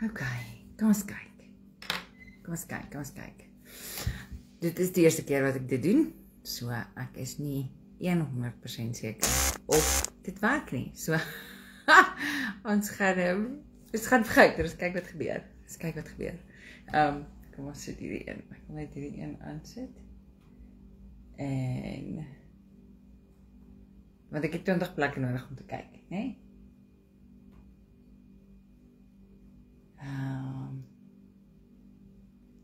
Okay, kom ons kyk. Kom ons kyk. Dit is die eerste keer wat ek dit doen, so ek is nie 100% seker of dit werk nie. So ons gaan verkyk, ons kyk wat gebeur. Kom ons sit hierdie een. Ek wil net hierdie een aansit. En want ek het 20 plekke nodig om te kyk, né?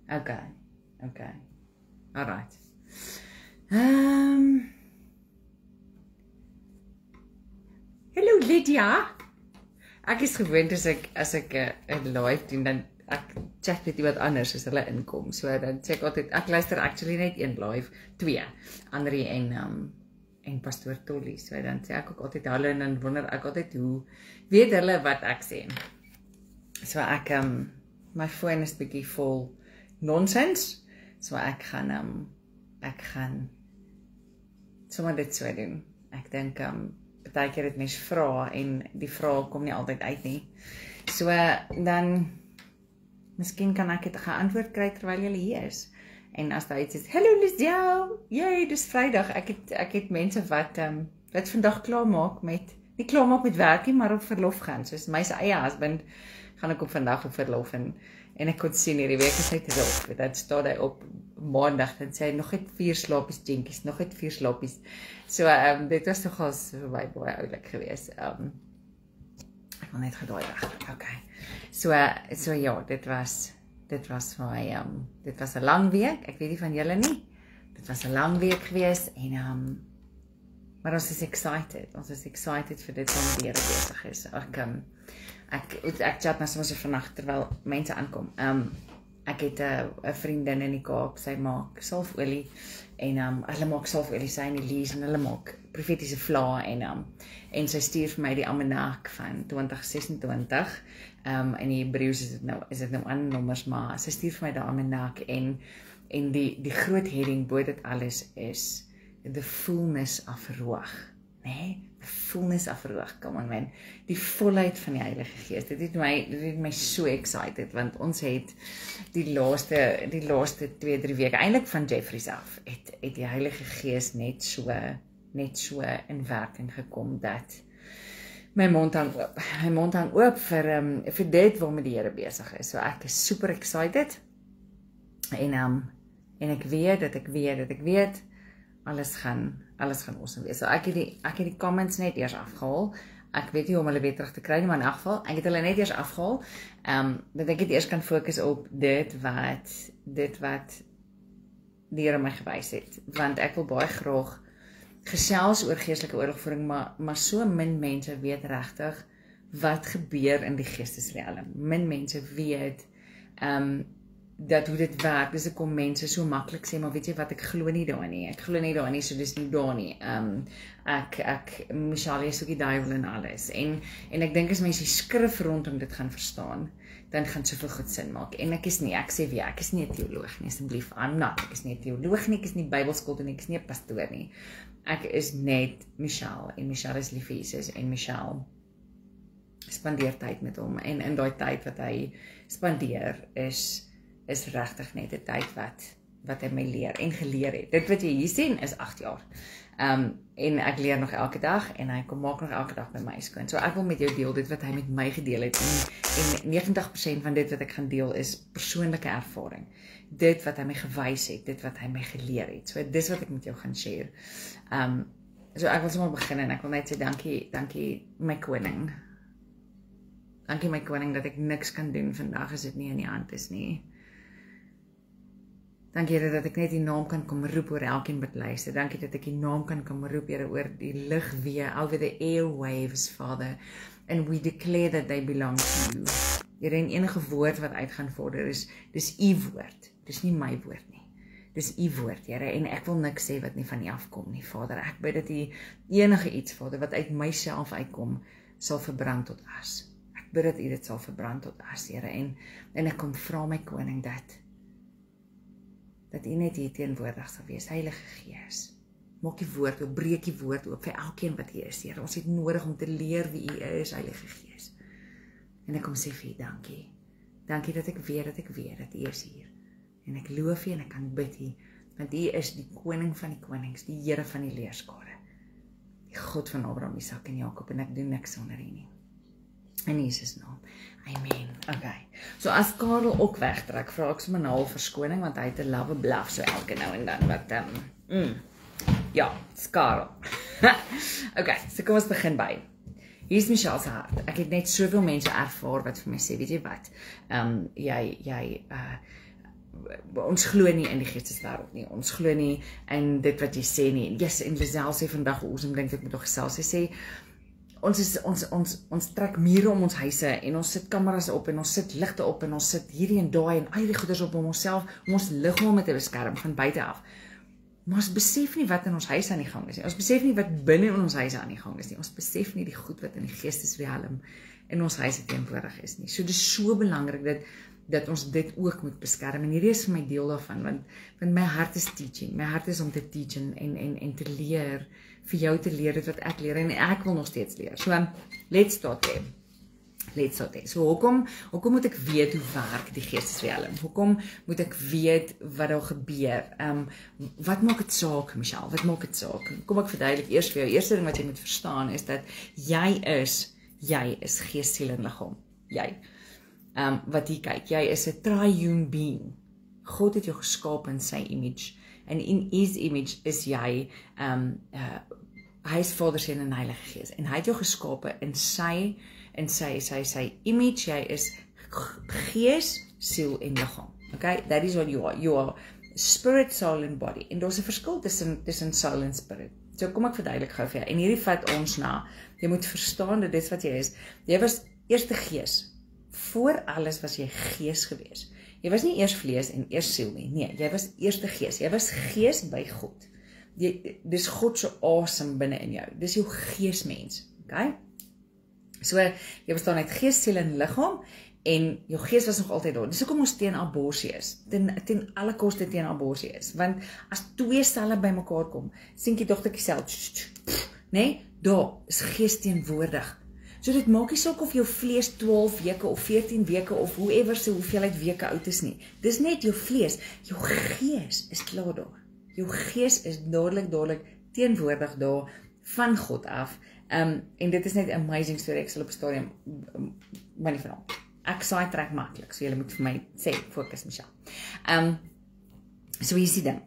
Okay. Alright. Hallo Lydia. Ek is gewoond as ek 'n live doen, dan ek chat met iemand anders as hulle inkom. So dan sê ek altyd, ek luister actually net een live, 2, Andrie en Pastoor Tolly. So dan sê ek ook altyd hallo en dan wonder ek altyd hoe weet hulle wat ek sê. So ek my foon is bietjie vol nonsens. So ek gaan sommer dit so doen. Ek dink baie keer het mens vra en die vrae kom nie altyd uit nie. So dan miskien kan ek dit geantwoord kry terwyl jy hier is. En as daar iets is, hallo Lydia, jy, dis Vrydag. Ek het mense wat vandag klaarmaak met werk nie, maar op verlof gaan. Soos my eie husband gaan ek op vandag op verlof en ek kon sien hierdie week is hy terug. Dan staan hy op maandag en sê nog net 4 slaapies jinkies, nog net 4 slaapies. So dit was nogal vir my baie oulik geweest. Ek wil net gedaai weg. Okay. So ja, dit was vir my dit was 'n lang week. Ek weet nie van julle nie. Dit was 'n lang week geweest en maar ons is excited. Ons is excited vir dit wat weer besig is. Ek chat nou soms vanaand terwyl mense aankom. Ek het 'n vriendin in die Kaap, sy maak salfolie en hulle maak salfolie, sy en Elise, en hulle maak profetiese vla en sy stuur vir my die almanak van 2026. In die Hebreëus is dit nou ander nommers, maar sy stuur vir my die almanak en die groot heading bo dit alles is the fullness of Ruach, né? The fullness of Ruach, come on man. Die volheid van die Heilige Gees. Dit het my so excited, want ons het die laaste 2-3 weke, eintlik van Jeffrey's af, het die Heilige Gees net so in werking gekom, dat my mond hang oop vir dit waarmee die Here besig is. So ek is super excited, en ek weet, alles gaan awesome wees. So ek het die comments net eers afgehaal. Ek weet nie hoe om hulle weer terug te kry nie, maar in elk geval, ek het hulle net eers afgehaal, dat ek het eers kan fokus op dit wat die Here my gewys het, want ek wil baie graag gesels oor geestelike oorlogvoering, maar so min mense weet regtig wat gebeur in die geestesriem. Min mense weet dat hoe dit werk. Dis hoekom mense so maklik sê, maar weet jy wat, ek glo nie daarin nie, so dis nie daar nie. Michelle is ook die duiwel en alles. En ek dink as mense die skrif rondom dit gaan verstaan, dan gaan soveel goed sin maak. En ek is nie 'n teoloog nie, asseblief, ek is nie 'n teoloog nie, ek is nie Bybelskool toe nie, ek is nie 'n pastoor nie. Ek is net Michelle, en Michelle is lief vir Jesus, en Michelle spandeer tyd met hom, en in daai tyd wat hy spandeer is regtig net 'n tyd wat hy my leer en geleer het. Dit wat jy hier sien is 8 jaar. En ek leer nog elke dag en hy kom maak nog elke dag by my skoon. So ek wil met jou deel dit wat hy met my gedeel het en 90% van dit wat ek gaan deel is persoonlike ervaring. Dit wat hy my gewys het, dit wat hy my geleer het. So dis wat ek met jou gaan share. So ek wil sommer begin en ek wil net sê dankie my koning. Dankie my koning dat ek niks kan doen vandag as dit nie in die hand is nie. Dankie Here dat ek net die naam kan kom roep oor elkeen wat luister. Dankie dat ek die naam kan kom roep, Here, oor die lugweë, over the airwaves, Father. And we declare that they belong to you. Here, en enige woord wat uitgaan vorder dis u woord. Dis nie my woord nie. Dis u woord, Here, en ek wil niks sê wat nie van u afkom nie, Vader. Ek bid dat u enige iets, Vader, wat uit myself uitkom, sal verbrand tot as. Ek bid dat u dit sal verbrand tot as, Here, en ek kom vra my koning dat u net hier teenwoordig sal wees, Heilige Gees. Maak die woord oop, breek die woord oop vir elkeen wat hier is, Here. Ons het nodig om te leer wie u is, Heilige Gees. En ek kom sê vir u dankie. Dankie dat ek weet dat U is hier. En ek loof U en ek kan bid U, want U is die koning van die konings, die Here van die leerskare, die God van Abraham, Isak en Jakob, en ek doen niks sonder U nie. In Jesus naam. Amen. Okay. So as Karel ook wegtrek, vra ek sommer nou verskoning, want hy het 'n lawwe blaf so elke nou en dan wat ja, dis Karel. Okay, so kom ons begin by. Hier is Michelle se hart. Ek het net soveel mense ervaar wat vir my sê, weet jy wat? Ons glo nie in die geesteswêreld nie. Ons glo nie in dit wat jy sê nie. Yes, en Lisel sê vandag awesome dink ek moet nog gesels. Sy sê ons trek mure om ons huise en ons sit kameras op en ons sit ligte op en ons sit hierdie en daai en al die goeders op om onsself, om ons liggame te beskerm van buite af. Maar ons besef nie wat in ons huis aan die gang is nie. Ons besef nie wat binne in ons huise aan die gang is nie. Ons besef nie die goed wat in die geestesriem in ons huise teenwoordig is nie. So dis so belangrik dat ons dit ook moet beskerm. En hierdie is vir my deel daarvan, want my hart is teaching. My hart is om te teach en te leer, vir jou te leer dit wat ek leer, en ek wil nog steeds leer. So, let's start there. So, hoekom moet ek weet hoe werk die geestesriem? Hoekom moet ek weet wat daar gebeur? Wat maak dit saak, Michelle? Wat maak dit saak? Kom ek verduidelik eers vir jou. Eerste ding wat jy moet verstaan is dat jy is gees, siel en liggaam. Jy. Wat hier kyk, jy is 'n triune being. God het jou geskaap in sy image. En in his image is jy, hy is Vader, Seun en Heilige Gees. En hy het jou geskape in sy image. Jy is gees, siel en liggaam. Okay, that is what you are. You are spirit, soul and body. En daar's 'n verskil tussen soul en spirit. So kom ek verduidelik gou vir jou. En hierdie vat ons na, jy moet verstaan dat dit wat jy is. Jy was eers gees. Voor alles was jy gees gewees. Jy was nie eers vlees en eers siel nie. Nee, jy was eers gees. Jy was gees by God. Dis God se asem binne in jou. Dis jou geesmens. Okay? So, jy bestaan uit gees, siel en liggaam, en jou gees was nog altyd daar. Dis hoekom ons teen abortus is. Ten alle koste teen abortus is. Want as twee selle bymekaar kom, sink die dogtertjie self, nee, daar is gees teenwoordig. So dit maak nie saak of jou vlees 12 weke of 14 weke of hoever se hoeveelheid weke oud is nie. Dis net jou vlees. Jou gees is klaar daar. Jou gees is dadelik teenwoordig daar van God af. En dit is net 'n amazing story. Ek sal op 'n stadium maar nie vanaand. Ek saai trek maklik, so julle moet vir my sê, fokus Michelle. So hier is die ding.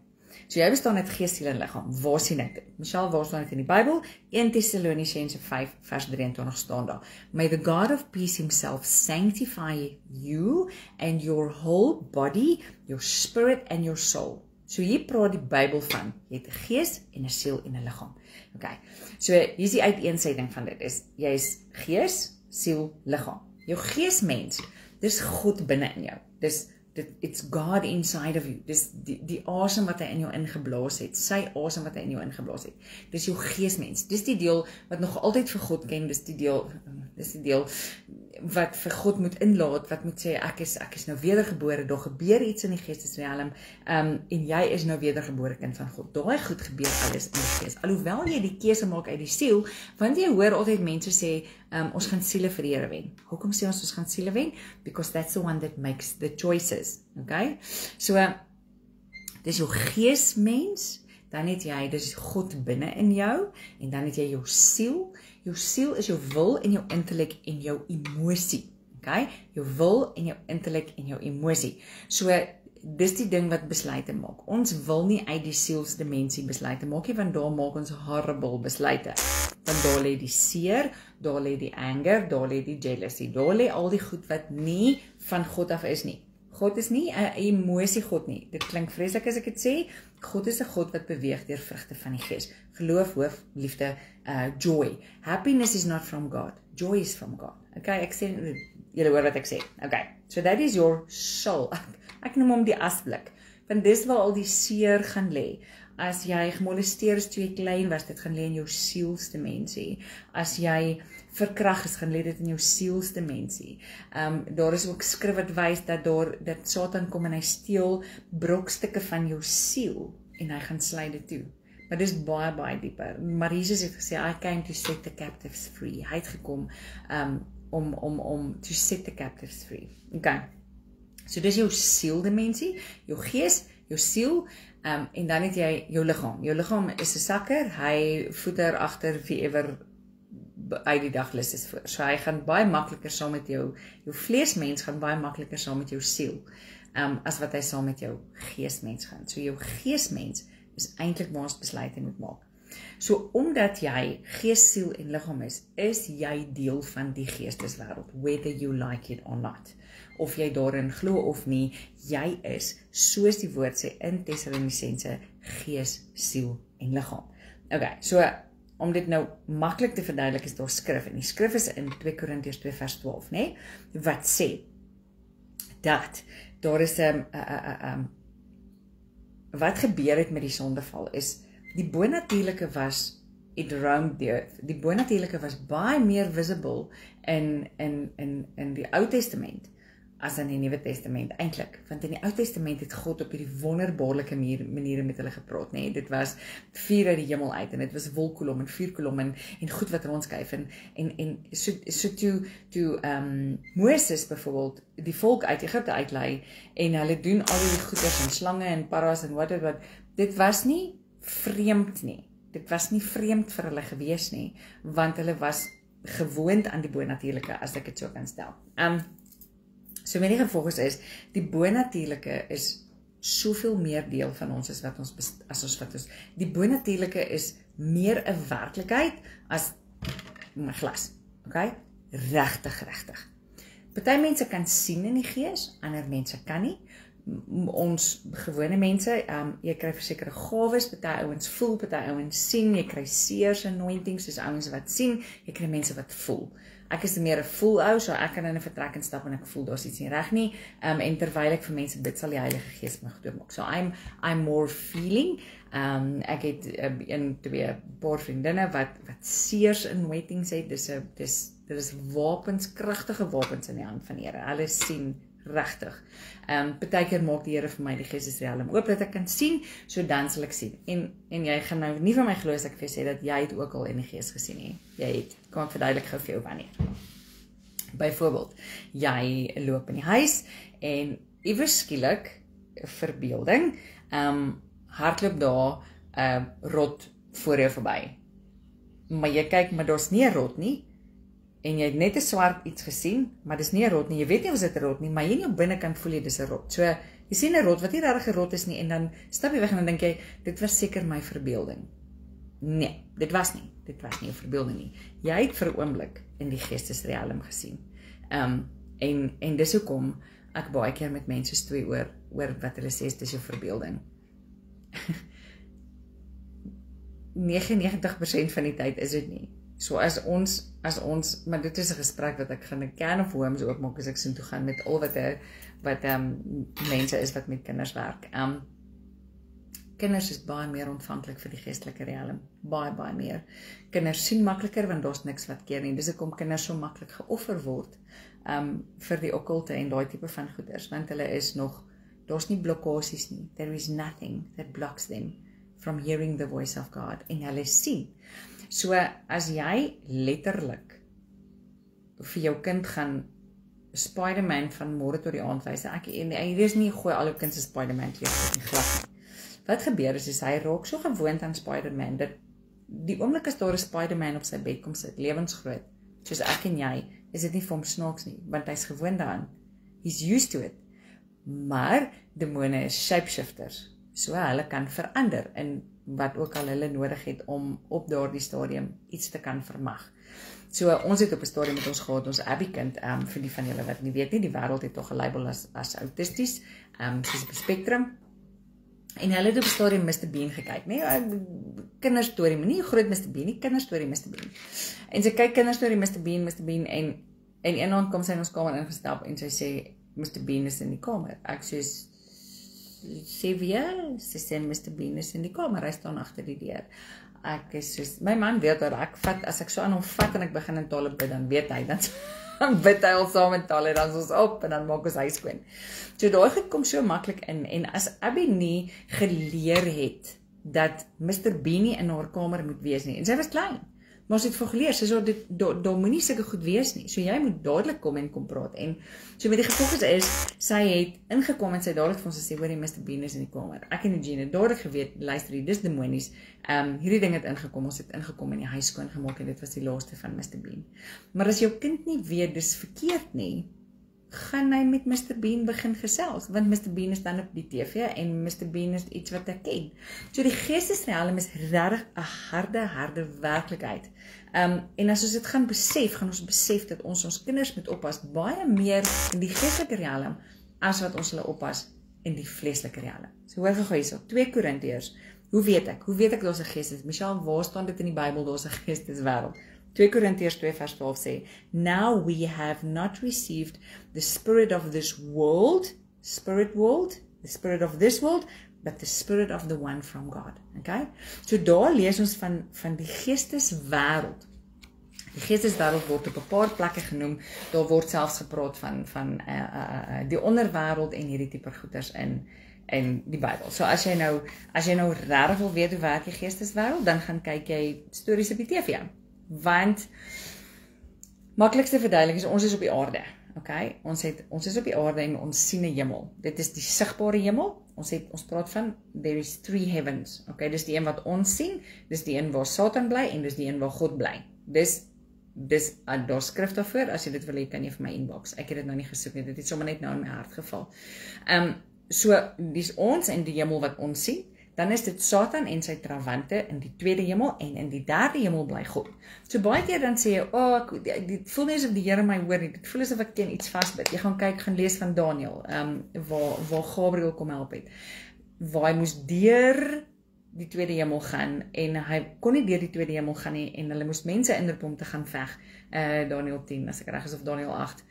So jy bestaan uit gees, siel en liggaam. Waar sien ek dit? Michelle, waar staan dit in die Bybel? 1 Tessalonisense 5 vers 23 staan daar. May the God of peace himself sanctify you and your whole body, your spirit and your soul. So hier praat die Bybel van, jy het 'n gees en 'n siel en 'n liggaam. Okay. So hier is die uiteensetting van dit is, jy is gees, siel, liggaam. Jou geesmens, dis God binne in jou. It's God inside of you. Dis die asem wat hy in jou ingeblaas het. Sy asem wat hy in jou ingeblaas het. Dis jou geesmens. Dis die deel wat nog altyd vir God ken. Dis die deel wat vir God moet inlaat, wat moet sê, ek is nou wedergebore, daar gebeur iets in die geestesriem, en jy is nou wedergebore kind van God. Daai goed gebeur alles in die gees. Alhoewel jy die keuse maak uit die siel, want jy hoor altyd mense sê, ons gaan siele vir die Here wen. Hoekom sê ons gaan siele wen? Because that's the one that makes the choices. Okay? So, dis jou geesmens, dan het jy, dis God binne in jou, en dan het jy jou siel. Jou siel is jou wil en jou intellek en jou emosie. Okay? Jou wil en jou intellek en jou emosie. So, dis die ding wat besluite maak. Ons wil nie uit die sielsdimensie besluite maak nie, want daar maak ons horrible besluite. Want daar lê die seer, daar lê die anger, daar lê die jealousy, daar lê al die goed wat nie van God af is nie. God is nie 'n emosie God nie. Dit klink vreeslik as ek dit sê. God is 'n God wat beweeg deur vrugte van die gees. Geloof, hoop, liefde, joy. Happiness is not from God. Joy is from God. Okay, ek sê, julle hoor wat ek sê. Okay, so that is your soul. Ek noem hom die asblik. Want dis waar al die seer gaan lê. As jy gemolesteer is toe jy klein was, dit gaan lê in jou sielsdimensie. As jy verkrag is, gaan lê dit in jou sielsdimensie. Daar is ook skrif wat wys dat Satan kom en hy steel brokstukke van jou siel en hy gaan sluit dit toe. Maar dis baie dieper. Maar Jesus het gesê, I came to set the captives free. Hy het gekom om to set the captives free. Okay. So dis jou sieldimensie, jou gees, jou siel, en dan het jy jou liggaam. Jou liggaam is 'n sakker, hy voeder agter wie ewer uit die daglus is voor. So hy gaan baie makliker saam met jou vleesmens gaan baie makliker saam met jou siel, as wat hy saam met jou geesmens gaan. So jou geesmens is eintlik waar ons besluite moet maak. So omdat jy gees, siel en liggaam is jy deel van die geesteswêreld, whether you like it or not. Of jy daarin glo of nie, jy is, soos die woord sê in Tessalonisense, gees, siel en liggaam. Okay, so om dit nou maklik te verduidelik is daar skrif, en die skrif is in 2 Korintiërs 2 vers 12, nee, wat sê, dat daar is wat gebeur het met die sondeval is, die bonatuurlike was, it roamed the earth, die bonatuurlike was baie meer visible in die Ou Testament, as in die Nuwe Testament, eintlik, want in die Ou Testament het God op hierdie wonderbaarlike maniere met hulle gepraat, nee, dit was vuur uit die hemel uit, en dit was wolkkolom en vuurkolom, en goed wat rondskuif, en so toe Moses byvoorbeeld, die volk uit Egipte uitlei, en hulle doen al die goeders, en slange, en paras, en wat, dit was nie vreemd nie, dit was nie vreemd vir hulle gewees nie, want hulle was gewoond aan die bonatuurlike, as ek dit so kan stel. So met die gevolg is, die bonatuurlike is soveel meer deel van ons as wat ons, die bonatuurlike is meer 'n werklikheid as 'n glas, okay? Regtig. Party mense kan sien in die gees, ander mense kan nie. Ons gewone mense, jy kry versekerde gawes, party ouens voel, party ouens sien, jy kry seers anointings, soos ouens wat sien, jy kry mense wat voel. Ek is meer 'n voel ou, so ek kan in 'n vertrek instap en ek voel daar's iets nie reg nie, en terwyl ek vir mense bid, sal die Heilige Gees my goed maak. So I'm more feeling, ek het 2 paar vriendinne wat seers anointings het, dit is wapens, kragtige wapens in die hand van die Here, hulle sien regtig. Partykeer maak die Here vir my die geestesriem oop dat ek kan sien, so dan sal ek sien. En jy gaan nou nie van my glo as ek vir jou sê dat jy het ook al in die gees gesien nie. Jy het, kan ek verduidelik gou vir jou wanneer. Byvoorbeeld, jy loop in die huis en iewers skielik verbeelding, hardloop daar rot voor jou verby. Maar jy kyk, maar daar's nie 'n rot nie. En jy het net 'n swart iets gesien, maar dis nie 'n rot nie. Jy weet nie of dit 'n rot nie, maar jy nie op binnekant voel jy dis 'n rot. So, jy sien 'n rot wat nie regtig 'n rot is nie, en dan stap jy weg en dan dink jy, dit was seker my verbeelding. Nee, dit was nie 'n verbeelding nie. Jy het vir 'n oomblik in die geestesriem gesien. En dis hoekom ek baie keer met mense stoei oor wat hulle sê dis jou verbeelding. 99% van die tyd is dit nie. So as ons, maar dit is 'n gesprek wat ek gaan 'n can of worms oopmaak as ek sin toe gaan met al wat mense is wat met kinders werk. Kinders is baie meer ontvanklik vir die geestelike riem, baie meer. Kinders sien makliker want daar's niks wat keer nie. Dis hoekom kinders so maklik geoffer word vir die okkulte en daai tipe van goeders, want hulle is nog, daar's nie blokkades nie. There is nothing that blocks them from hearing the voice of God, en hulle sien. So, as jy letterlik vir jou kind gaan Spider-Man van môre tot die aand wys, hier is nie gooi al jou kind se Spider-Man kleed nie, glad nie. Wat gebeur is hy raak so gewoond aan Spider-Man, dat die oomblik as daar 'n Spider-Man op sy bed kom sit, lewensgroot, soos ek en jy, is dit nie vir hom snaaks nie, want hy's gewoond daaraan. He's used to it. Maar demone is shapeshifters, so hulle kan verander in wat ook al hulle nodig het om op daardie stadium iets te kan vermag. So ons het op 'n stadium met ons gehad, ons Abby kind, vir die van julle wat nie weet nie, die wêreld het tog gelabel as autisties, soos op die spektrum. En hulle het op 'n stadium Mr. Bean gekyk, nee, kinderstorie, maar nie groot Mr. Bean nie, kinderstorie Mr. Bean. En sy kyk kinderstorie Mr. Bean, en een aand kom sy in ons kamer ingestap en sy sê, Mr. Bean is in die kamer. Ek sê wie? Sy sê Mr. Bean is in die kamer, hy staan agter die deur. Ek is soos, my man weet dat as ek so aan hom vat en ek begin in tale bid, dan weet hy, dan bid hy al saam in tale, dan is ons op en dan maak ons huis skoon. So daai kom so maklik in, en as Abby nie geleer het dat Mr. Bean nie in haar kamer moet wees nie, en sy was klein, maar ons het vir geleer, sy sê, daar moenie sulke goed wees nie, so jy moet dadelik kom en kom praat, en so met die gevolg is, sy het ingekom en sy dadelik vir ons gesê, hoor, Mr. Bean is in die kamer, ek en Eugene het dadelik geweet, luister hier, dis demonies, hierdie ding het ingekom, ons het ingekom en die huis skoon gemaak, en dit was die laaste van Mr. Bean, maar as jou kind nie weet, dis verkeerd nie, gaan hy met Mr. Bean begin gesels, want Mr. Bean is dan op die TV en Mr. Bean is iets wat ek ken. So die geestesrealm is regtig 'n harde werklikheid. En as ons dit gaan ons besef dat ons kinders moet oppas baie meer in die geestelike realm as wat ons hulle oppas in die vleeslike realm. So hoor gou hierso, 2 Korintiërs. Hoe weet ek daar's 'n geestes? Michelle, waar staan dit in die Bybel daar's 'n geesteswêreld? 2 Korintiërs 2 vers 12 sê, now we have not received the spirit of this world, the spirit of this world, but the spirit of the one from God. Okay? So daar lees ons van die geesteswêreld. Die geesteswêreld word op 'n paar plekke genoem, daar word selfs gepraat van die onderwêreld en hierdie tipe goeters in die Bybel. So as jy nou regtig wil weet hoe werk die geesteswêreld, dan gaan kyk jy stories op die TV. Want maklikste verduidelik is ons is op die aarde. Okay? Ons is op die aarde en ons sien 'n hemel. Dit is die sigbare hemel. Ons praat van there is 3 heavens. Okay, dis die een wat ons sien, dis die een waar Satan bly en dis die een waar God bly. Dis daar skrif daarvoor, as jy dit wil hê, kan jy vir my inbox. Ek het dit nou nie gesoek nie, dit het sommer net nou in my hart geval. So dis ons en die hemel wat ons sien. Dan is dit Satan en sy trawante in die tweede hemel en in die derde hemel bly God. So baie keer dan sê jy, dit voel nie asof die Here my hoor nie, dit voel asof ek teen iets vasbyt. Jy gaan lees van Daniël, waar Gabriël kom help het, waar hy moes deur die tweede hemel gaan, en hy kon nie deur die tweede hemel gaan nie, en hulle moes mense inroep om te gaan veg, Daniël 10, as ek reg is, of Daniël 8,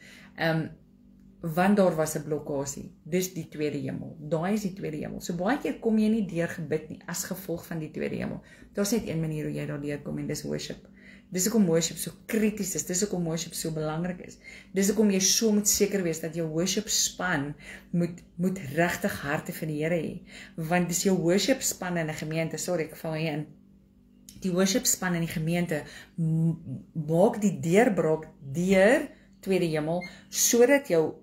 want daar was 'n blokkasie, dis die tweede hemel, daai is die tweede hemel, so baie keer kom jy nie deur gebid nie, as gevolg van die tweede hemel, daar's net een manier hoe jy daar deurkom, en dis worship, dis hoekom worship so krities is, dis hoekom worship so belangrik is, dis hoekom jy so moet seker wees, dat jou worship span moet regtig harte vir die Here hê, want dis jou worship span in 'n gemeente, sorry, ek val hier in, die worship span in die gemeente, maak die deurbraak deur tweede hemel, sodat jou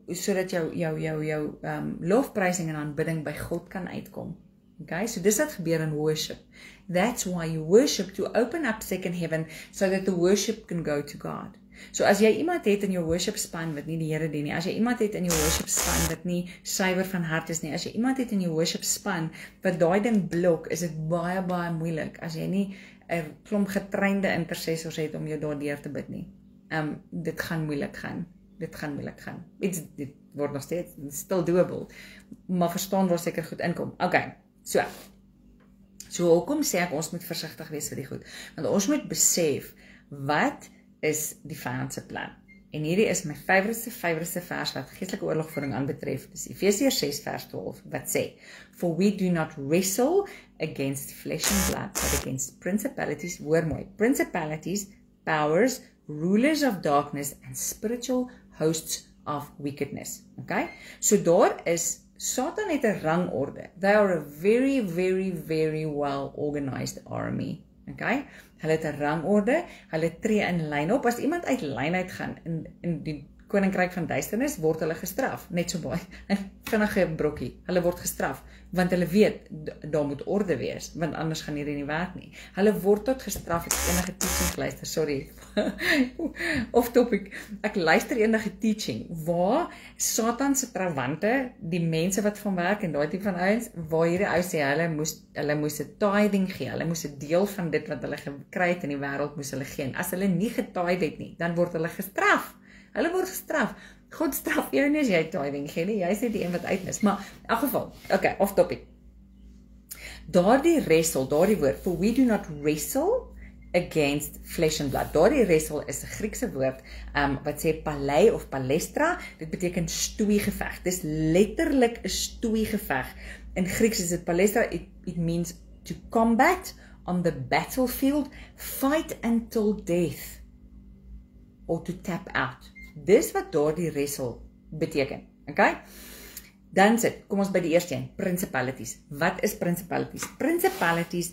lofprysing en aanbidding by God kan uitkom. Okay, so dis wat gebeur in worship. That's why you worship, to open up second heaven, so that the worship can go to God. So as jy iemand het in jou worship span wat nie die Here dien nie, as jy iemand het in jou worship span wat nie suiwer van hart is nie, as jy iemand het in jou worship span wat daai ding blok, is dit baie moeilik, as jy nie 'n klomp getrainde intercessors het om jou daardeur te bid nie. Dit gaan moeilik gaan. Dit word nog steeds still doable, maar verstaan waar seker goed inkom. Okay, so hoekom sê ek ons moet versigtig wees vir die goed? Want ons moet besef wat is die vyand se plan. En hierdie is my favorite vers wat geestelike oorlogvoering aanbetref. Dis Efesiërs 6 vers 12 wat sê, for we do not wrestle against flesh and blood, but against principalities, hoor mooi, principalities, powers, rulers of darkness and spiritual hosts of wickedness. Okay? So daar is, Satan het 'n rangorde. They are a very, very, very well organized army. Okay? Hulle het 'n rangorde, hulle tree in lyn op. As iemand uit lyn uit gaan in die koninkryk van duisternis, word hulle gestraf. Net so baie. 'n vinnige brokkie. Hulle word gestraf, want hulle weet, daar moet orde wees, want anders gaan hierdie nie werk nie. Hulle word tot gestraf, ek enige teaching luister, sorry, off topic, ek luister enige teaching, waar Satan se trawante, die mense wat van werk, en daai tipe van ouens, waar hierdie ou sê, hulle moes 'n tithing gee, hulle moes 'n deel van dit wat hulle gekry het in die wêreld moes hulle gee, en as hulle nie getithe het nie, dan word hulle gestraf. Hulle word gestraf. God straf jou nie as jy tithing gee nie, jy is net die een wat uitmis. Maar in elk geval, okay, off topic. Daardie woord, for we do not wrestle against flesh and blood. Daardie wrestle is 'n Griekse woord wat sê palei of palestra, dit beteken stoeigeveg. Dis letterlik 'n stoeigeveg. In Grieks is dit palestra, it means to combat on the battlefield, fight until death, or to tap out. Dis wat daardie wrestle beteken, okay? Dan kom ons by die eerste een, principalities. Wat is principalities? Principalities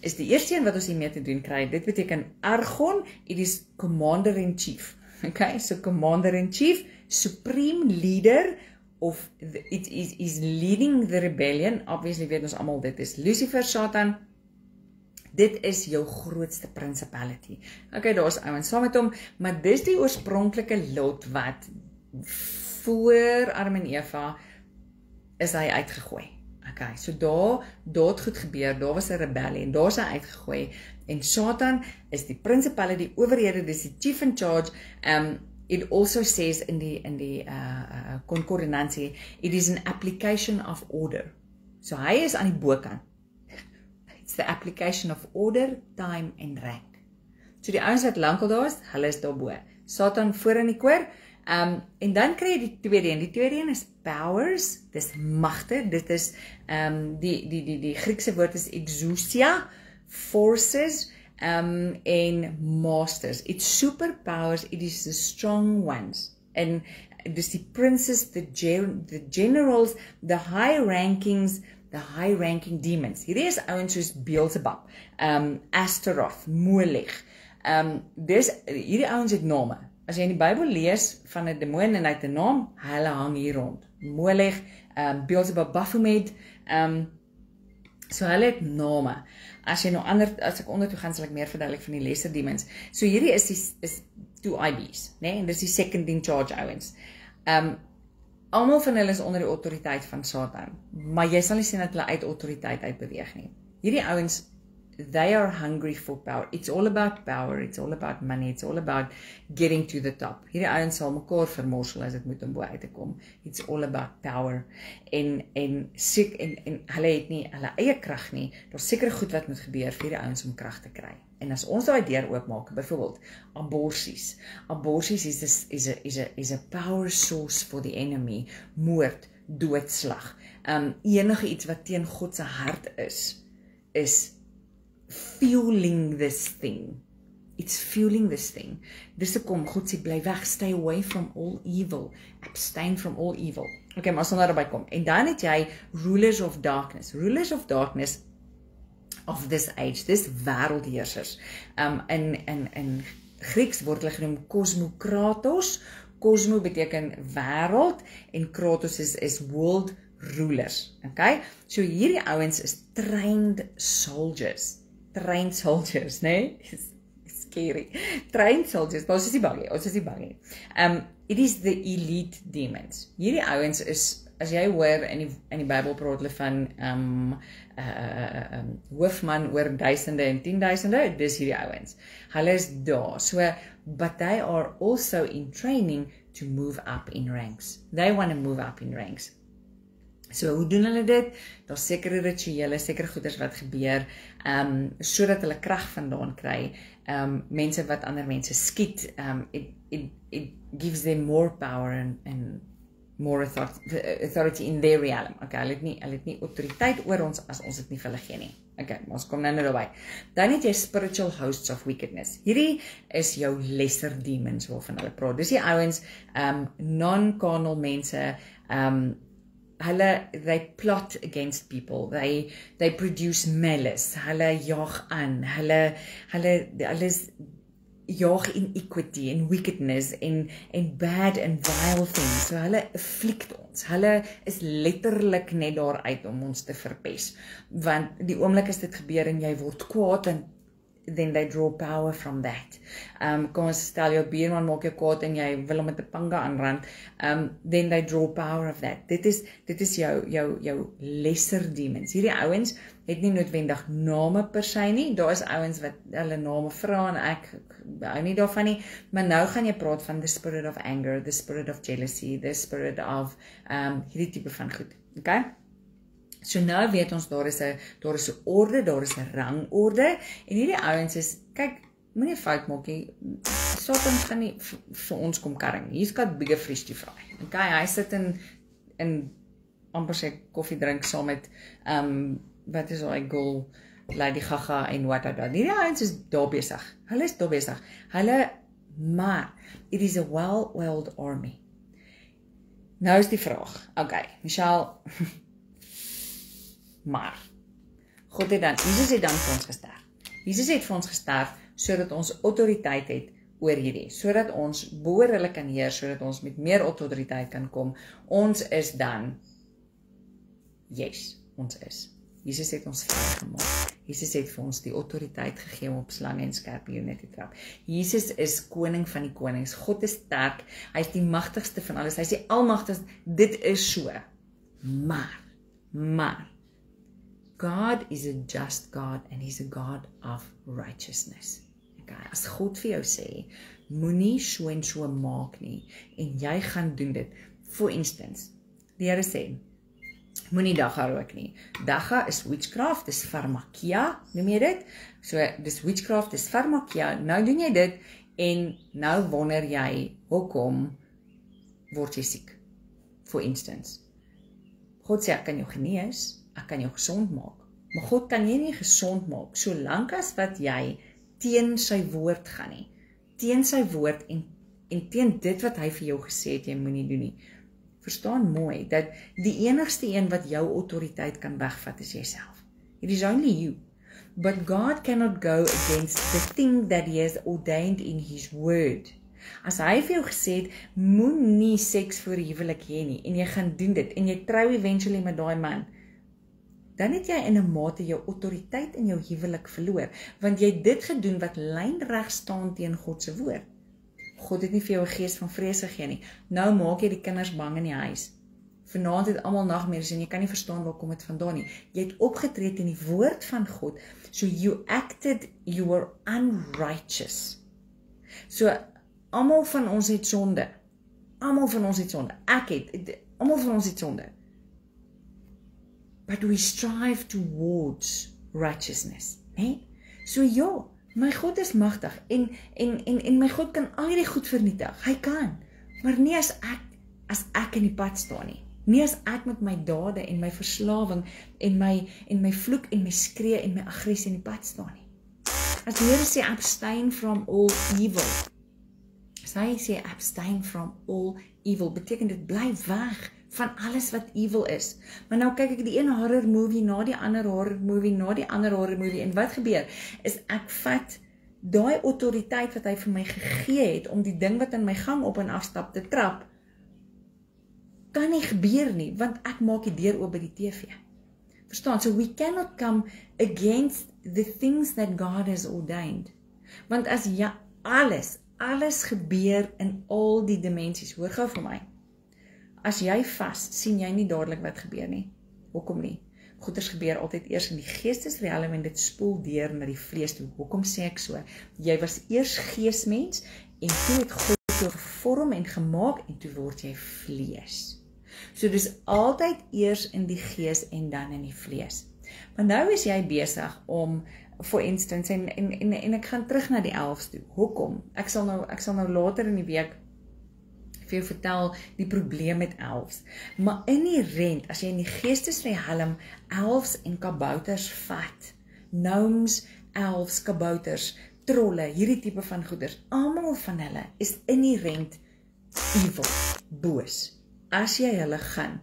is die eerste een wat ons hiermee te doen kry. Dit beteken Argon, it is commander-in-chief. Okay, so commander-in-chief, supreme leader of it is leading the rebellion. Obviously weet ons almal dit is Lucifer, Satan. Dit is jou grootste principality. Okay, daar is ouens saam met hom, maar dis die oorspronklike lot wat voor Adam en Eva is hy uitgegooi. Okay, so daar het goed gebeur, daar was 'n rebellie en daar is hy uitgegooi. En Satan is die principality, owerhede, dis die chief in charge. It also says in die concordinantie, it is an application of order. So hy is aan die bokant. It's the application of order, time and rank. So die ouens wat lankal daar is, hulle is daarbo. Satan voor in die koor. En dan kry jy die tweede een. Die tweede een is powers, dis magte, dit is die Griekse woord is exousia, forces, en masters. It's superpowers, it is the strong ones. En dis die princes, the generals, the high-ranking demons. Hierdie is ouens soos Beelzebub, Astaroth, Molech. Hierdie ouens het name. As jy in die Bybel lees van 'n demoon en hy het 'n naam, hulle hang hier rond. Molech, Beelzebub, Baphomet, so hulle het name. As ek onder toe gaan, sal ek meer verduidelik van die lesser demons. So hierdie is 2 IBs, né? En dis die second in charge ouens. Almal van hulle is onder die autoriteit van Satan, maar jy sal nie sien dat hulle uit autoriteit uitbeweeg nie. Hierdie ouens, they are hungry for power. It's all about power, it's all about money, it's all about getting to the top. Hierdie ouens sal mekaar vermorsel as dit moet om bo uit te kom. It's all about power. En hulle het nie hulle eie krag nie. Daar's sekere goed wat moet gebeur vir die ouens om krag te kry. En as ons daai deur oopmaak, byvoorbeeld aborsies. Aborsies is a power source for the enemy. Moord, doodslag. Enige iets wat teen God se hart is fueling this thing. It's fueling this thing. Dis hoekom God sê bly weg, stay away from all evil. Abstain from all evil. Okay, maar as ons daarby kom. En dan het jy rulers of darkness. Rulers of darkness of this age, dis wêreldheersers. In Grieks word hulle genoem kosmokratos. Kosmo beteken wêreld en kratos is world rulers. Okay? So hierdie ouens is trained soldiers. Trained soldiers, né? It's scary. Trained soldiers. Ons is nie bang. It is the elite demons. Hierdie ouens is, as jy hoor in die Bybel praat hulle van hoofman oor duisende en 10,000, dis hierdie ouens. Hulle is daar. So, but they are also in training to move up in ranks. They want to move up in ranks. So, hoe doen hulle dit? Daar's sekere rituele, sekere goeders wat gebeur, sodat hulle krag vandaan kry. Mense wat ander mense skiet, it gives them more power and more authority in their realm. Okay, hulle het nie autoriteit oor ons as ons dit nie vir hulle gee nie. Okay, maar ons kom nou daarby. Dan het jy spiritual hosts of wickedness. Hierdie is jou lesser demons waarvan hulle praat. Dis die ouens, non-carnal mense, they plot against people, they produce malice, hulle jaag aan, hulle jaag inequity en wickedness en bad and vile things. So hulle afflict ons. Hulle is letterlik net daar uit om ons te verpes. Want die oomblik as dit gebeur en jy word kwaad en then they draw power from that. Kom ons stel jou buurman maak jou kwaad en jy wil hom met 'n panga aanrand, then they draw power of that. Dit is jou lesser demons. Hierdie ouens het nie noodwendig name per se nie. Daar is ouens wat hulle name vra en ek hou nie daarvan nie, maar nou gaan jy praat van the spirit of anger, the spirit of jealousy, the spirit of hierdie tipe van goed. Okay? So nou weet ons daar is 'n orde, daar is 'n rangorde en hierdie ouens is, kyk, moenie fout maak nie. Satan gaan nie vir ons kom karring. He's got bigger fish to fry. Okay, hy sit in amper sê koffie drink saam met wat is daai girl, Lady Gaga en wat. Hierdie ouens is daar besig. Hulle is daar besig. Maar it is a well-oiled army. Nou is die vraag. Okay, Michelle, maar God het dan, Jesus het dan vir ons gesterf. Jesus het vir ons gesterf sodat ons autoriteit het oor hierdie, sodat ons boor hulle kan heers, sodat ons met meer autoriteit kan kom. Ons is dan, yes, ons is. Jesus het ons vrygemaak. Jesus het vir ons die autoriteit gegee om op slange en skorpioene te trap. Jesus is koning van die konings. God is sterk. Hy is die magtigste van alles. Hy is die almagtigste. Dit is so. Maar, God is a just God and he's a God of righteousness. Okay, as God vir jou sê, moenie so en so maak nie, en jy gaan doen dit. For instance, die Here sê, moenie dagga rook nie. Dagga is witchcraft, dis pharmakia, noem jy dit? So, dis witchcraft, dis pharmakia, nou doen jy dit, en nou wonder jy, hoekom word jy siek? For instance. God sê, ek kan jou genees, ek kan jou gesond maak, maar God kan jy nie gesond maak, solank as wat jy teen sy woord gaan nie, teen sy woord en teen dit wat hy vir jou gesê het, jy moenie doen nie. Verstaan mooi, dat die enigste een wat jou autoriteit kan wegvat is jyself. It is only you. But God cannot go against the thing that he has ordained in his word. As hy vir jou gesê het, moenie seks voor huwelik hê nie, en jy gaan doen dit, en jy trou eventually met daai man, dan het jy in 'n mate jou autoriteit in jou huwelik verloor, want jy het dit gedoen wat lynreg staan teen God se woord. God het nie vir jou 'n gees van vrees gegee nie. Nou maak jy die kinders bang in die huis. Vanaand het almal nagmerries en jy kan nie verstaan waar kom dit vandaan nie. Jy het opgetree teen die woord van God, so you were unrighteous. So almal van ons het sonde. Almal van ons het sonde. Almal van ons het sonde. But we strive towards righteousness, né? So ja, my God is magtig en my God kan al hierdie goed vernietig. Hy kan, maar nie as ek in die pad staan nie. Nie as ek met my dade en my verslawing en my vloek en my skree en my aggressie in die pad staan nie. As die Here sê abstain from all evil. As hy sê abstain from all evil, beteken dit bly weg van alles wat evil is. Maar nou kyk ek die een horror movie na die ander horror movie na die ander horror movie en wat gebeur is ek vat daai autoriteit wat hy vir my gegee het om die ding wat in my gang op en afstap te trap, kan nie gebeur nie, want ek maak die deur oop by die TV. Verstaan? So we cannot come against the things that God has ordained. Want as alles gebeur in al die dimensies, hoor gou vir my. As jy vas, sien jy nie dadelik wat gebeur nie. Hoekom nie? Goeders gebeur altyd eers in die geestesrealm en dit spoel deur na die vlees toe. Hoekom sê ek so? Jy was eers geesmens en toe het God jou gevorm en gemaak en toe word jy vlees. So dis altyd eers in die gees en dan in die vlees. Maar nou is jy besig om, for instance, en ek gaan terug na die 11s toe. Hoekom? Ek sal nou later in die week vir jou vertel die probleem met 11s. Maar inherent, as jy in die geestesrealm 11s en kabouters vat, gnomes, 11s, kabouters, trolle, hierdie tipe van goeders, almal van hulle is inherent evil, boos. As jy hulle gaan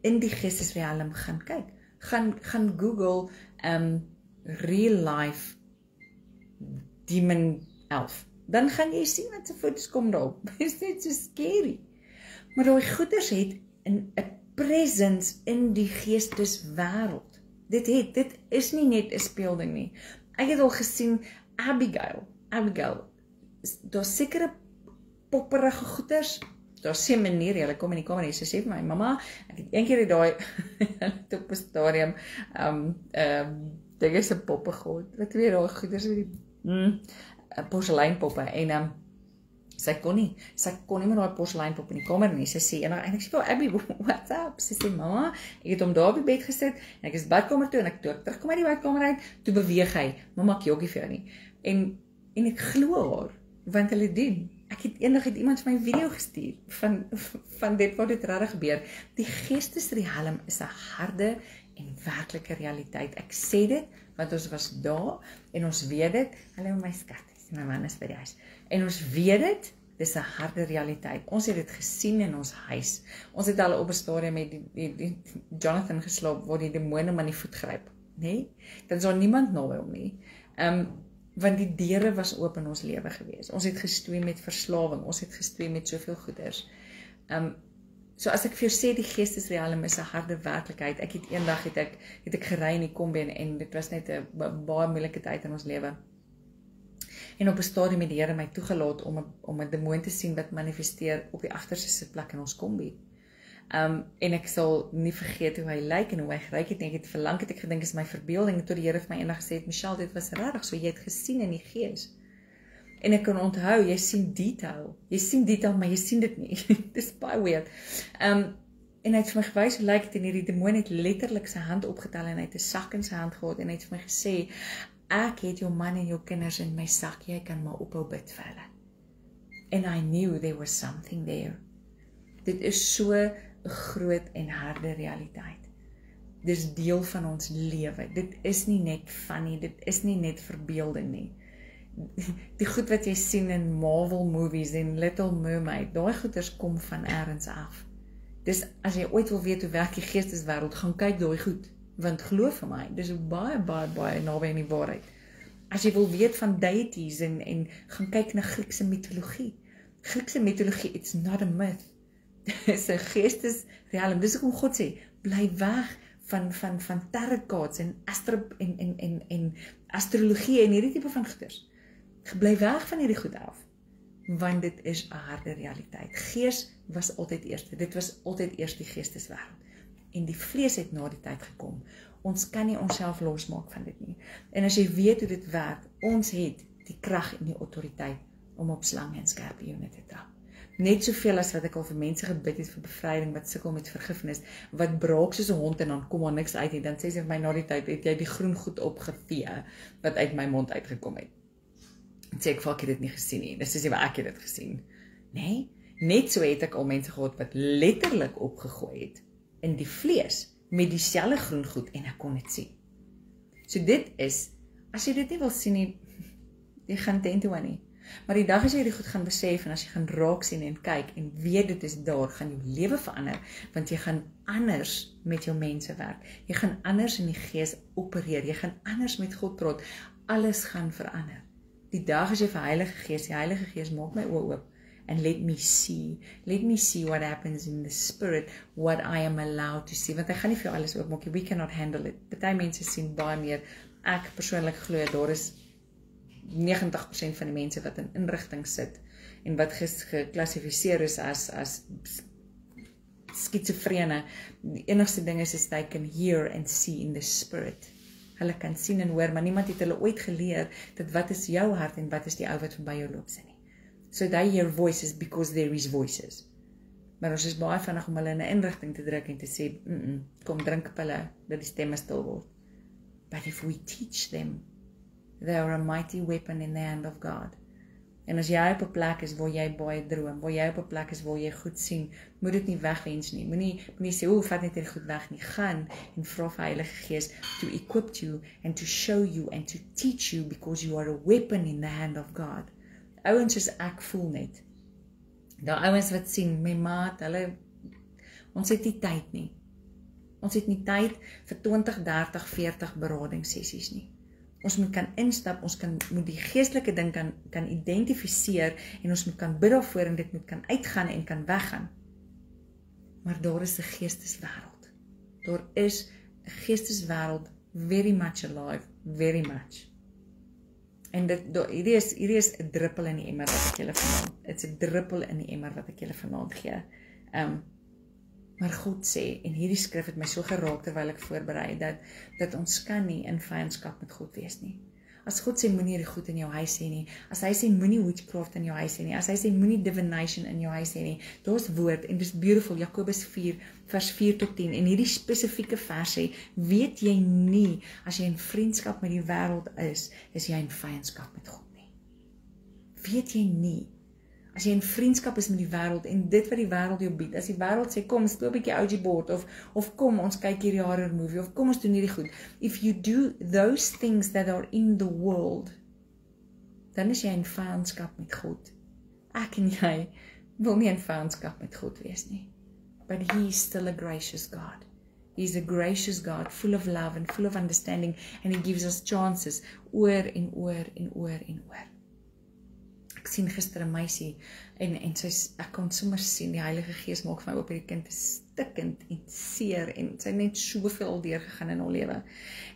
in die geestesrealm gaan kyk, gaan Google real life demon 11. Dan gaan jy sien wat se foto's kom daarop. Dit is net so scary. Maar daai goeders het 'n presence in die geesteswêreld. Dit is nie net 'n speelding nie. Ek het al gesien Abigail, daar's sekere popperige goeders. Daar sê meneer, hulle kom in die kamer en sy sê vir my, mamma, ek het een keer in daai op 'n stadium dinge se poppe gehad. Wat weet daai goeders met die porseleinpoppe en sy kon nie met daai porseleinpop in die kamer nie. Sy sê eendag, en ek sê vir Abby, what's up? Sy sê, mamma, ek het hom daar op die bed gesit en ek is badkamer toe en toe ek terugkom uit die badkamer uit, toe beweeg hy, mamma, ek joggie vir jou nie. En ek glo haar, want hulle doen. Ek het eendag iemand vir my video gestuur van dit wat dit regtig gebeur. Die geestesrealm is 'n harde en werklike realiteit. Ek sê dit, want ons was daar en ons weet dit. Hallo my skat, my man is by die huis. En ons weet dit, Dis 'n harde realiteit. Ons het dit gesien in ons huis. Ons het al op 'n stadium met die Jonathan geslaap waar die demone hom aan die voet gryp, nê? Dan is daar niemand naby hom nie. Want die deure was oop in ons lewe gewees. Ons het gestoei met verslawing, ons het gestoei met soveel goeders. So as ek vir jou sê die geestesrealm is 'n harde werklikheid. Ek het eendag het ek gery in die kombi en dit was net 'n baie moeilike tyd in ons lewe. En op 'n stadium het die Here my toegelaat om 'n demoon te sien wat manifesteer op die agterste sitplek in ons kombi. En ek sal nie vergeet hoe hy lyk en hoe hy geryk het nie. Ek het verlang het ek gedink is my verbeelding tot die Here vir my eendag gesê het, Michelle, dit was regtig so, jy het gesien in die gees. En ek kan onthou, jy sien detail, maar jy sien dit nie. Dis baie weird. En hy het vir my gewys hoe lyk dit en hierdie demoon het letterlik sy hand opgetel en hy het 'n sak in sy hand gehad en hy het vir my gesê, ek het jou man en jou kinders in my sak, jy kan maar ophou bid vir hulle. And I knew there was something there. Dit is so 'n groot en harde realiteit. Dis deel van ons lewe. Dit is nie net funny, dit is nie net verbeelding nie. Die goed wat jy sien in Marvel movies en Little Mermaid, daai goeders kom van elders af. Dis as jy ooit wil weet hoe werk die geesteswêreld, gaan kyk daai goed, want glo vir my, dis baie naby aan die waarheid. As jy wil weet van deities en gaan kyk na Griekse mitologie. Griekse mitologie, it's not a myth. Dis 'n geestesrealm. Dis hoekom God sê, bly weg van tarot cards en astrologie en hierdie tipe van goeders. Bly weg van hierdie goed af, want dit is 'n harde realiteit. Gees was altyd eerste, dit was altyd eers die geesteswêreld. En die vlees het na die tyd gekom. Ons kan nie onsself losmaak van dit nie. En as jy weet hoe dit werk, ons het die krag en die autoriteit om op slange en skorpioene te trap. Net soveel as wat ek al vir mense gebid het vir bevryding, wat sukkel met vergifnis, wat braak soos 'n hond en dan kom maar niks uit nie, dan sê sy vir my na die tyd, het jy die groen goed opgevee, wat uit my mond uitgekom het. En sê ek, ek het dit nie gesien nie, dis sê ek het dit gesien. Nee, net so het ek al mense gehad wat letterlik opgegooi het, in die vlees, met dieselfde groen goed, en ek kon dit sien. So dit is, as jy dit nie wil sien nie, jy gaan teen toe aan nie. Maar die dag as jy dit goed gaan besef, en as jy gaan raak sien en kyk, en weet dit is daar, gaan jou lewe verander, want jy gaan anders met jou mense werk, jy gaan anders in die gees opereer, jy gaan anders met God praat, alles gaan verander. Die dag as jy vir die Heilige Gees maak my oë oop, and let me see what happens in the spirit, what I am allowed to see, want hy gaan nie vir jou alles oopmaak, we cannot handle it. Party mense sien baie meer, ek persoonlik glo, daar is 90% van die mense wat in inrigting sit, en wat geklassifiseer is as skizofrene, die enigste ding is they can hear and see in the spirit. Hulle kan sien en hoor, maar niemand het hulle ooit geleer, dat wat is jou hart en wat is die ou wat verby jou loop sê nie. So they hear voices because there is voices. Maar ons is baie vinnig om hulle in 'n inrigting te druk en te sê, kom drink pille, dat die stemme stil word. But if we teach them, they are a mighty weapon in the hand of God. En as jy op 'n plek is waar jy baie droom, waar jy op 'n plek is waar jy goed sien, moet dit nie wegwens nie. Moenie sê, vat net hierdie goed weg nie. Gaan en vra vir Heilige Gees to equip you and to show you and to teach you because you are a weapon in the hand of God. Ouens soos ek voel net. Daai ouens wat sien, my maat, ons het nie tyd nie. Ons het nie tyd vir 20, 30, 40 beradingssessies nie. Ons moet kan instap, ons moet die geestelike ding kan identifiseer en ons moet kan bid daarvoor en dit moet kan uitgaan en kan weggaan. Maar daar is 'n geesteswêreld. Daar is 'n geesteswêreld very much alive, very much. En hierdie is 'n druppel in die emmer wat ek julle vanaand, it's 'n druppel in die emmer wat ek julle vanaand gee. Maar God sê, en hierdie skrif het my so geraak terwyl ek voorberei, dat ons kan nie in vyandskap met God wees nie. As God sê, moenie hierdie goed in jou huis hê nie, as hy sê, moenie witchcraft in jou huis hê nie, as hy sê, moenie divination in jou huis hê nie, daar's woord, en dis beautiful, Jakobus 4, vers 4-10, en hierdie spesifieke vers sê, weet jy nie, as jy in vriendskap met die wêreld is jy in vyandskap met God nie. Weet jy nie, as jy in vriendskap is met die wêreld en dit wat die wêreld jou bied, as die wêreld sê, kom, speel 'n bietjie Ouija board, of kom, ons kyk hierdie horror movie, of kom, ons doen hierdie goed. If you do those things that are in the world, dan is jy in vyandskap met God. ek en jy wil nie in vyandskap met God wees nie. But he is still a gracious God. He is a gracious God, full of love and full of understanding, and he gives us chances oor en oor en oor en oor. Ek sien gister 'n meisie en ek kon sommer sien die Heilige Gees maak vir my oop, hierdie kind is stikkend en seer en sy het net soveel al deurgegaan in haar lewe.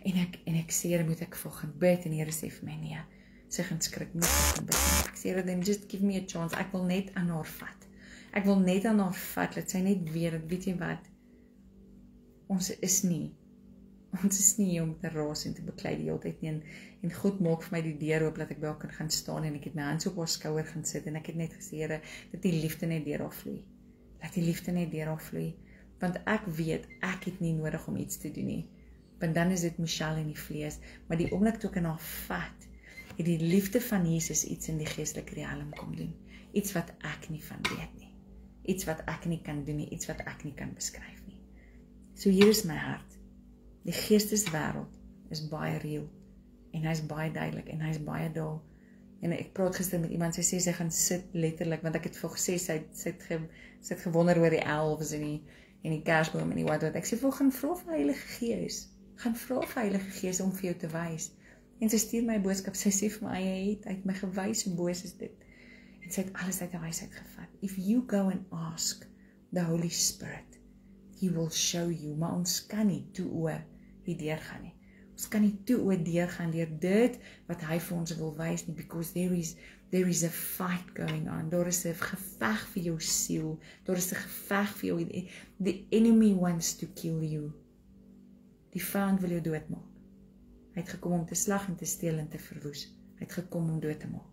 En ek sê, Here, moet ek volgens bid, en die Here sê vir my, nee, sy gaan skrik, moet ek gaan bid. Ek sê, Here, then just give me a chance, ek wil net aan haar vat. Ek wil net aan haar vat, laat sy net weet jy wat, ons is nie hier om te raas en te beklei die hele tyd nie, en God maak vir my die deur oop, dat ek by haar kan gaan staan, en ek het my hand op haar skouer gaan sit, en ek het net gesê, Here, dat die liefde net deur haar vloei. Laat die liefde net deur haar vloei, want ek weet, ek het nie nodig om iets te doen nie, want dan is dit Michelle in die vlees, maar die oomblik toe ek in haar vat, het die liefde van Jesus iets in die geestelike riem kom doen, iets wat ek nie van weet nie, iets wat ek nie kan doen nie, iets wat ek nie kan beskryf nie. So hier is my hart. Die geesteswêreld is baie reël, en hy is baie duidelik, en hy is baie daar. En ek praat gister met iemand, sy sê sy gaan sit letterlik, want ek het vir gesê, sy het gewonder oor die elfs en die kersboom en die wat. Ek sê, gaan vra vir Heilige Gees, gaan vra vir Heilige Gees om vir jou te wys. En sy stuur my 'n boodskap, sy sê vir my, hy het my gewys hoe boos is dit. En sy het alles uit die wysheid gevat. If you go and ask the Holy Spirit, he will show you, maar ons kan nie toe oor die deurgaan nie. Ons kan nie toe oor deurgaan deur dit wat hy vir ons wil wys nie, because there is a fight going on. Daar is 'n geveg vir jou siel. Daar is 'n geveg vir jou. The enemy wants to kill you. Die vyand wil jou doodmaak. Hy het gekom om te slag en te steel en te verwoes. Hy het gekom om dood te maak.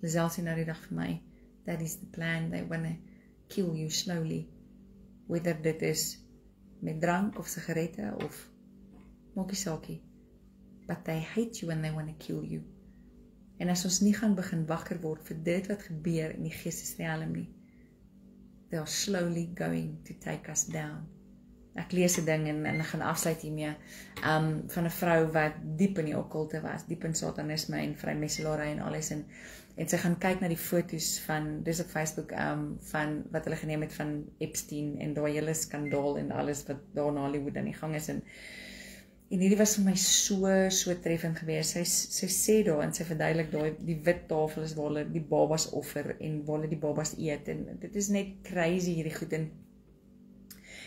Lisel sê nou die dag vir my, that is the plan, they want to kill you slowly, whether dit is met drank of sigarette of maak nie saakie, but they hate you and they want to kill you. En as ons nie gaan begin wakker word vir dit wat gebeur in die geestesriem nie, they are slowly going to take us down. Ek lees 'n ding en ek gaan afsluit hiermee, van 'n vrou wat diep in die okkulte was, diep in satanisme en vrymeselary en alles, en sy gaan kyk na die foto's van, dis op Facebook, van wat hulle geneem het van Epstein en daai hele skandaal en alles wat daar in Hollywood aan die gang is, en hierdie was vir my so treffend geweest. Sy sê daar, en sy verduidelik daar, die wit tafel is waar hulle die babas offer en waar hulle die babas eet, en dit is net crazy hierdie goed,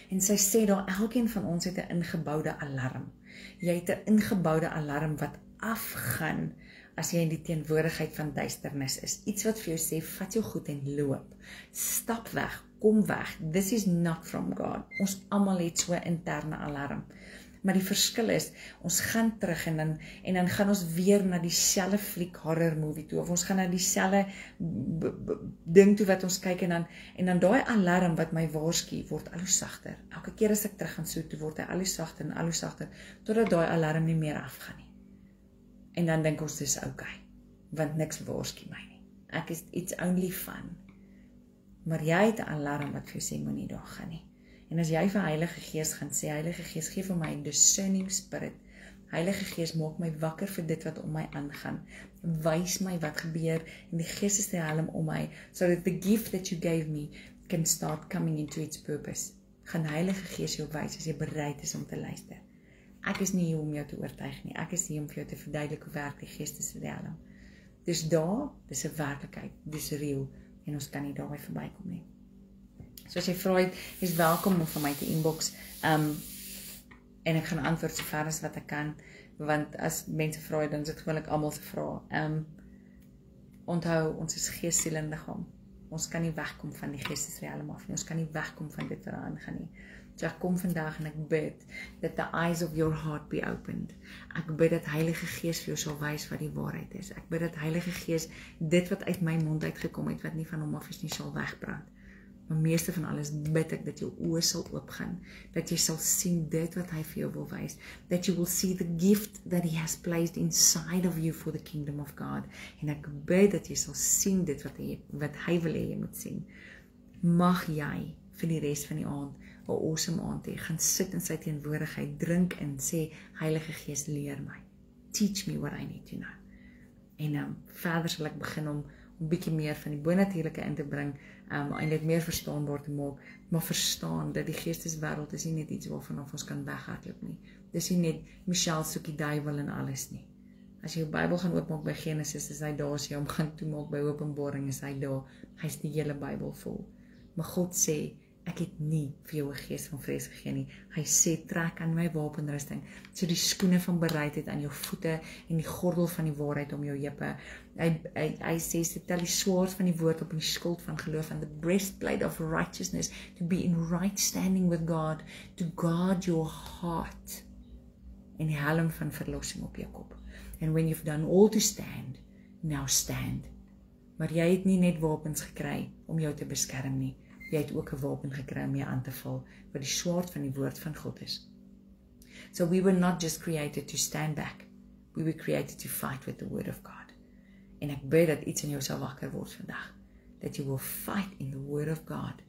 en sy sê daar, elkeen van ons het 'n ingeboude alarm. Jy het 'n ingeboude alarm wat afgaan as jy in die teenwoordigheid van duisternis is. Iets wat vir jou sê, vat jou goed en loop. Stap weg, kom weg. This is not from God. Ons almal het so 'n interne alarm. Maar die verskil is, ons gaan terug en dan gaan ons weer na dieselfde fliek horror movie toe, of ons gaan na dieselfde ding toe wat ons kyk, en dan daai alarm wat my waarsku word al hoe sagter. Elke keer as ek terug gaan soek toe, word hy al hoe sagter en al hoe sagter, totdat daai alarm nie meer afgaan nie. En dan dink ons dis okay, want niks waarsku my nie. It's only fun. Maar jy het 'n alarm wat vir jou sê, moenie daar gaan nie. En as jy vir Heilige Gees gaan sê, Heilige Gees, gee vir my 'n discerning spirit. Heilige Gees, maak my wakker vir dit wat om my aangaan. Wys my wat gebeur in die geestesriem om my, so that the gift that you gave me can start coming into its purpose. Gaan Heilige Gees jou wys as jy bereid is om te luister. Ek is nie hier om jou te oortuig nie. Ek is hier om vir jou te verduidelik hoe werk die geestesriem. Dis daar, dis 'n werklikheid, dis reël, en ons kan nie daarby verbykom nie. So as jy vra, is welkom om vir my te inbox, en ek gaan antwoord so ver as wat ek kan, want as mense vra, dan is dit gewoonlik almal se vrae. Onthou, ons is gees, siel en liggaam. Ons kan nie wegkom van die geestesriem af nie, ons kan nie wegkom van dit wat daar aangaan nie. So ek kom vandag en ek bid that the eyes of your heart be opened. Ek bid dat Heilige Gees vir jou sal wys wat die waarheid is. Ek bid dat Heilige Gees dit wat uit my mond uitgekom het, wat nie van hom af is nie, sal wegbrand. Maar meeste van alles bid ek dat jou oë sal oopgaan, dat jy sal sien dit wat hy vir jou wil wys, that you will see the gift that he has placed inside of you for the kingdom of God. En ek bid dat jy sal sien dit wat hy wil hê jy moet sien. Mag jy vir die res van die aand 'n awesome aand hê, gaan sit in sy teenwoordigheid, drink en sê, Heilige Gees, leer my. Teach me what I need to know. En verder sal ek begin om 'n bietjie meer van die bonatuurlike in te bring en dit meer verstaanbaar te maak, maar verstaan dat die geesteswêreld is nie net iets waarvan ons kan weghardloop nie. Dis nie net Michelle soek die duiwel en alles nie. As jy jou Bybel gaan oopmaak by Genesis, is hy daar, as jy hom gaan toemaak by Openbaring, is hy daar. Hy is die hele Bybel vol. Maar God sê, ek het nie vir jou 'n gees van vrees gegee nie. Hy sê, trek aan my wapenrusting, so die skoene van bereidheid aan jou voete en die gordel van die waarheid om jou heupe. Hy sê, tel die swaard van die woord op en die skild van geloof and the breastplate of righteousness, to be in right standing with God, to guard your heart, en die helm van verlossing op jou kop. And when you've done all to stand, now stand. Maar jy het nie net wapens gekry om jou te beskerm nie. Jy het ook 'n wapen gekry om jou aan te val, wat die swaard van die woord van God is. So we were not just created to stand back. We were created to fight with the word of God. En ek bid dat iets in jou sal wakker word vandag. That you will fight in the word of God.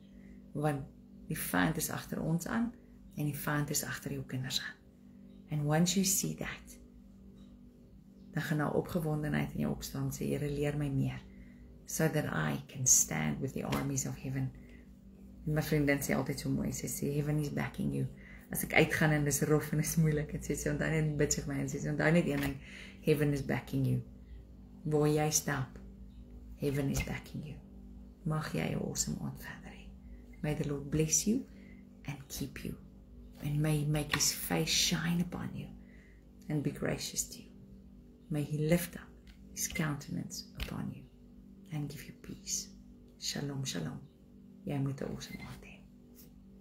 Want die vyand is agter ons aan, en die vyand is agter jou kinders aan. And once you see that, dan gaan daar opgewondenheid in jou opstaan, sê, Here, leer my meer, so that I can stand with the armies of heaven. En my vriendin sê altyd so mooi, sy sê, heaven is backing you. As ek uitgaan en dis rof en is moeilik, en sê, onthou net, bid sy vir my, en sê, onthou net een ding, heaven is backing you. Waar jy stap, heaven is backing you. Mag jy 'n awesome aand verder hê. May the Lord bless you and keep you, and may he make his face shine upon you and be gracious to you. May he lift up his countenance upon you and give you peace. Shalom, shalom. Jy moet 'n awesome aand hê.